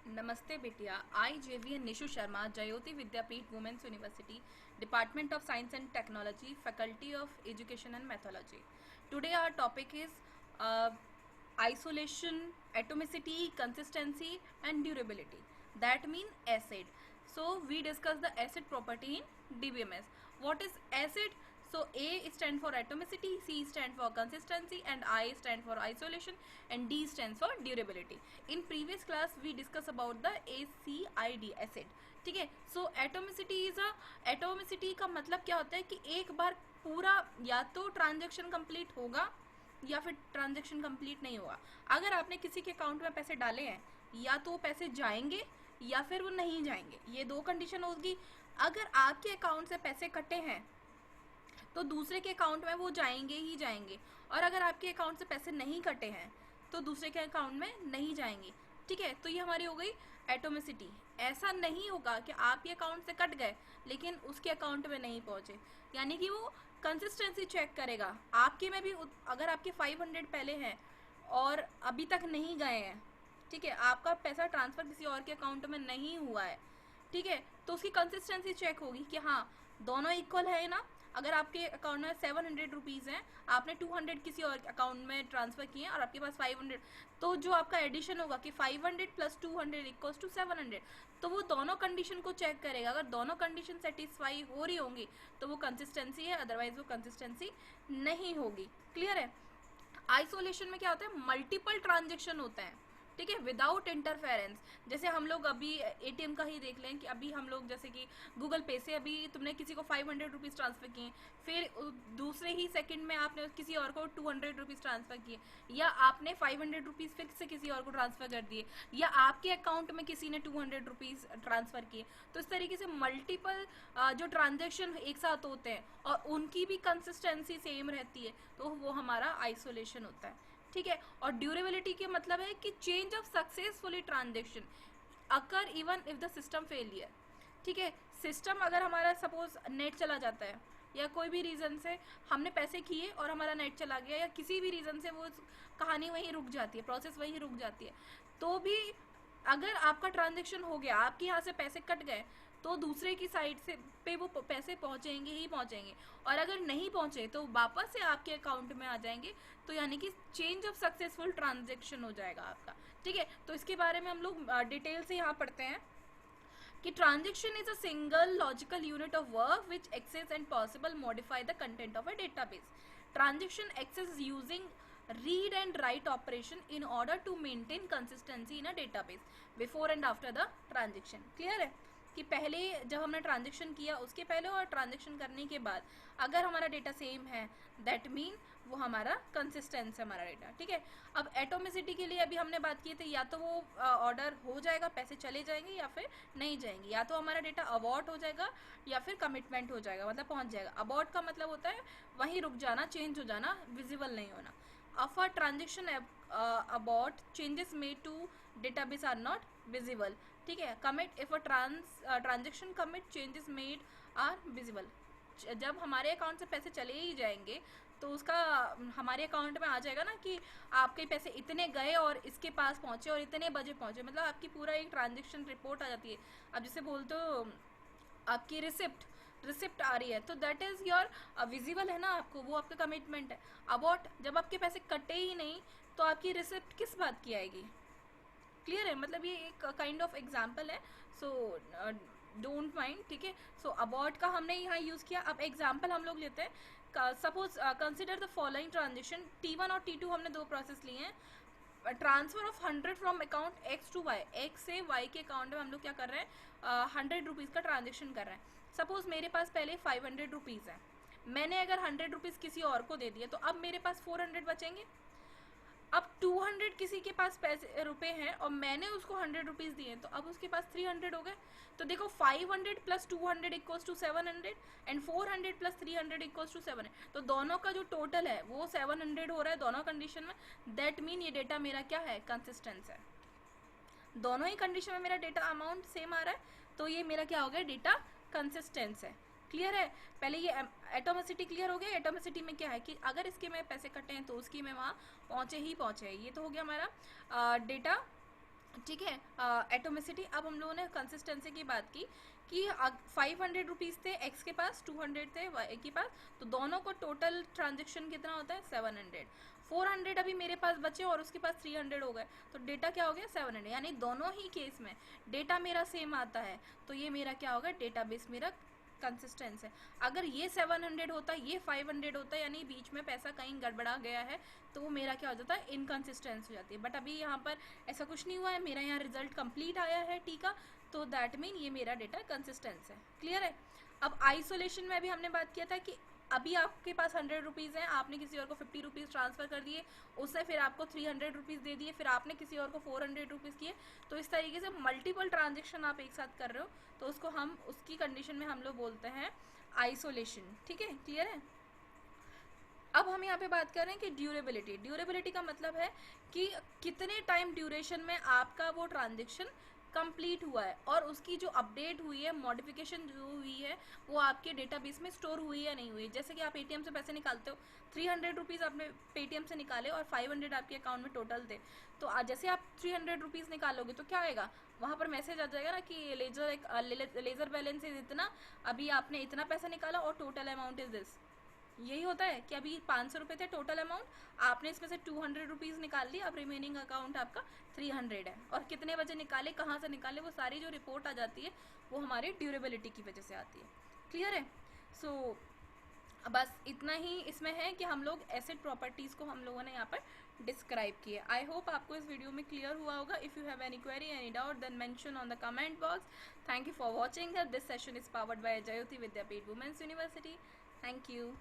नमस्ते बिटिया. I JVN Nishu Sharma, Jayoti Vidyapeeth Women's University, Department of Science and Technology, Faculty of Education and Methodology. Today our topic is uh, isolation, atomicity, consistency and durability. That means acid. So we discuss the acid property in DBMS. What is acid? So A stands for atomicity, C stands for consistency, and I stand for isolation, and D stands for durability. In previous class we discuss about the ACID acid. ठीक है. So atomicity is a atomicity का मतलब क्या होता है कि एक बार पूरा या तो ट्रांजेक्शन कंप्लीट होगा या फिर ट्रांजेक्शन कंप्लीट नहीं होगा. अगर आपने किसी के अकाउंट में पैसे डाले हैं या तो वो पैसे जाएंगे या फिर वो नहीं जाएंगे, ये दो कंडीशन होगी. अगर आपके अकाउंट से पैसे कटे हैं तो दूसरे के अकाउंट में वो जाएंगे ही जाएंगे, और अगर आपके अकाउंट से पैसे नहीं कटे हैं तो दूसरे के अकाउंट में नहीं जाएंगे. ठीक है. तो ये हमारी हो गई एटोमिसिटी. ऐसा नहीं होगा कि आपके अकाउंट से कट गए लेकिन उसके अकाउंट में नहीं पहुंचे, यानी कि वो कंसिस्टेंसी चेक करेगा. आपके में भी अगर आपके 500 पहले हैं और अभी तक नहीं गए हैं, ठीक है, आपका पैसा ट्रांसफ़र किसी और के अकाउंट में नहीं हुआ है, ठीक है, तो उसकी कंसिस्टेंसी चेक होगी कि हाँ दोनों इक्वल है ना. अगर आपके अकाउंट में 700 रुपीज़ हैं, आपने 200 किसी और अकाउंट में ट्रांसफ़र किए और आपके पास 500, तो जो आपका एडिशन होगा कि 500 प्लस 200 इक्वल्स टू 700, तो वो दोनों कंडीशन को चेक करेगा. अगर दोनों कंडीशन सेटिस्फाई हो रही होंगी तो वो कंसिस्टेंसी है, अदरवाइज वो कंसिस्टेंसी नहीं होगी. क्लियर है. आइसोलेशन में क्या होता है, मल्टीपल ट्रांजेक्शन होते हैं, ठीक है, विदाउट इंटरफेरेंस. जैसे हम लोग अभी एटीएम का ही देख लें कि अभी हम लोग जैसे कि गूगल पे से अभी तुमने किसी को 500 रुपीज़ ट्रांसफ़र किए, फिर दूसरे ही सेकंड में आपने किसी और को 200 रुपीज़ ट्रांसफ़र किए, या आपने 500 रुपीज़ फिर से किसी और को ट्रांसफ़र कर दिए, या आपके अकाउंट में किसी ने 200 रुपीज़ ट्रांसफ़र किए. तो इस तरीके से मल्टीपल जो ट्रांजेक्शन एक साथ होते हैं और उनकी भी कंसिस्टेंसी सेम रहती है, तो वो हमारा आइसोलेशन होता है. ठीक है. और ड्यूरेबिलिटी के मतलब है कि change of successfully transaction occur even if the system failure. ठीक है. सिस्टम अगर हमारा सपोज नेट चला जाता है या कोई भी रीज़न से हमने पैसे किए और हमारा नेट चला गया, या किसी भी रीज़न से वो कहानी वहीं रुक जाती है, प्रोसेस वहीं रुक जाती है, तो भी अगर आपका ट्रांजेक्शन हो गया, आपके यहाँ से पैसे कट गए, तो दूसरे की साइड से पे वो पैसे पहुँचेंगे ही पहुँचेंगे, और अगर नहीं पहुँचे तो वापस से आपके अकाउंट में आ जाएंगे. तो यानी कि चेंज ऑफ सक्सेसफुल ट्रांजेक्शन हो जाएगा आपका. ठीक है. तो इसके बारे में हम लोग डिटेल से यहाँ पढ़ते हैं कि transaction is a single logical unit of work which access and possible modify the content of a database. Transaction access using read and write operation in order to maintain consistency in a database before and after the transaction. Clear है कि पहले जब हमने transaction किया उसके पहले और transaction करने के बाद अगर हमारा डेटा सेम है, दैट मीन वो हमारा कंसिस्टेंस है हमारा डेटा. ठीक है. अब एटोमिसिटी के लिए अभी हमने बात की थी, या तो वो ऑर्डर हो जाएगा, पैसे चले जाएंगे, या फिर नहीं जाएंगे, या तो हमारा डेटा अबॉर्ट हो जाएगा या फिर कमिटमेंट हो जाएगा, मतलब पहुंच जाएगा. अबॉर्ट का मतलब होता है वहीं रुक जाना, चेंज हो जाना, विजिबल नहीं होना. Of a transaction abort, changes made to database are not visible. ठीक है. commit, if a transaction commit, changes made are visible. जब हमारे अकाउंट से पैसे चले ही जाएंगे तो उसका हमारे अकाउंट में आ जाएगा ना कि आपके पैसे इतने गए और इसके पास पहुँचे और इतने बजे पहुँचे, मतलब आपकी पूरा एक ट्रांजेक्शन रिपोर्ट आ जाती है. अब जैसे बोलते हो आपकी रिसिप्ट आ रही है, तो दैट इज़ योर विजिबल है ना आपको, वो आपका कमिटमेंट है. अबाउट, जब आपके पैसे कटे ही नहीं तो आपकी रिसिप्ट किस बात की आएगी. क्लियर है. मतलब ये एक काइंड ऑफ एग्जाम्पल है, सो डोंट माइंड. ठीक है. सो अबाउट का हमने यहाँ यूज़ किया. अब एग्जाम्पल हम लोग लेते हैं. Suppose consider the following transaction. T1 और T2 हमने दो प्रोसेस लिए हैं. Transfer of 100 from account X to Y. X से वाई के अकाउंट में हम लोग क्या कर रहे हैं, 100 रुपीज़ का ट्रांजेक्शन कर रहे हैं. सपोज मेरे पास पहले 500 रुपीज़ है, मैंने अगर 100 रुपीज़ किसी और को दे दिए तो अब मेरे पास 400 बचेंगे. अब 200 किसी के पास पैसे रुपए हैं और मैंने उसको 100 रुपीज़ दिए, तो अब उसके पास 300 हो गए. तो देखो 500 plus 200 equals to 700 and 400 plus 300 equals to 700. तो दोनों का जो टोटल है वो 700 हो रहा है दोनों कंडीशन में. दैट मीन ये डेटा मेरा क्या है, कंसिस्टेंस है. दोनों ही कंडीशन में मेरा डेटा अमाउंट सेम आ रहा है, तो ये मेरा क्या हो गया, डेटा कंसिस्टेंस है. क्लियर है. पहले ये एटोमिसिटी क्लियर हो गया. एटोमिसिटी में क्या है कि अगर इसके में पैसे कटे हैं तो उसकी में वहाँ पहुँचे ही पहुँचे. ये तो हो गया हमारा डेटा ठीक है। एटोमिसिटी, अब हम लोगों ने कंसिस्टेंसी की बात की कि 500 रुपीज़ थे एक्स के पास, 200 थे वाई के पास, तो दोनों को टोटल ट्रांजेक्शन कितना होता है 700। 400 अभी मेरे पास बचे और उसके पास 300 हो गए, तो डेटा क्या हो गया 700, यानी दोनों ही केस में डेटा मेरा सेम आता है, तो ये मेरा क्या होगा, डेटाबेस मेरा कंसिस्टेंस है। अगर ये 700 होता है, ये 500 होता है, यानी बीच में पैसा कहीं गड़बड़ा गया है, तो वो मेरा क्या हो जाता है, इनकंसिस्टेंस हो जाती है। बट अभी यहाँ पर ऐसा कुछ नहीं हुआ है, मेरा यहाँ रिजल्ट कंप्लीट आया है टी का, तो दैट मीन ये मेरा डेटा कंसिस्टेंस है। क्लियर है। अब आइसोलेशन में भी हमने बात किया था कि अभी आपके पास 100 रुपीज़ हैं, आपने किसी और को 50 रुपीज़ ट्रांसफ़र कर दिए, उसने फिर आपको 300 रुपीज़ दे दिए, फिर आपने किसी और को 400 रुपीज़ किए, तो इस तरीके से मल्टीपल ट्रांजेक्शन आप एक साथ कर रहे हो, तो उसको हम, उसकी कंडीशन में हम लोग बोलते हैं आइसोलेशन। ठीक है, क्लियर है। अब हम यहाँ पे बात कर रहे हैं कि ड्यूरेबिलिटी। ड्यूरेबिलिटी का मतलब है कि कितने टाइम ड्यूरेशन में आपका वो ट्रांजेक्शन कंप्लीट हुआ है, और उसकी जो अपडेट हुई है, मॉडिफिकेशन जो हुई है, वो आपके डेटाबेस में स्टोर हुई है या नहीं हुई। जैसे कि आप पेटीएम से पैसे निकालते हो, 300 रुपीज़ आपने पेटीएम से निकाले और 500 आपके अकाउंट में टोटल थे, तो जैसे आप 300 रुपीज़ निकालोगे तो क्या आएगा, वहाँ पर मैसेज आ जाएगा ना कि लेजर बैलेंस इज इतना, अभी आपने इतना पैसा निकाला और टोटल अमाउंट इज दिस। यही होता है कि अभी 500 रुपये थे टोटल अमाउंट, आपने इसमें से 200 रुपीज़ निकाल ली, अब रिमेनिंग अकाउंट आपका 300 है, और कितने बजे निकाले, कहाँ से निकाले, वो सारी जो रिपोर्ट आ जाती है वो हमारी ड्यूरेबिलिटी की वजह से आती है। क्लियर है। सो बस इतना ही इसमें है कि हम लोग एसेट प्रॉपर्टीज़ को हम लोगों ने यहाँ पर डिस्क्राइब किए। आई होप आपको इस वीडियो में क्लियर हुआ होगा। If you have any query, any doubt, then mention on the comment box. Thank you for watching. This session is powered by Jyoti Vidyapeeth women's university. Thank you.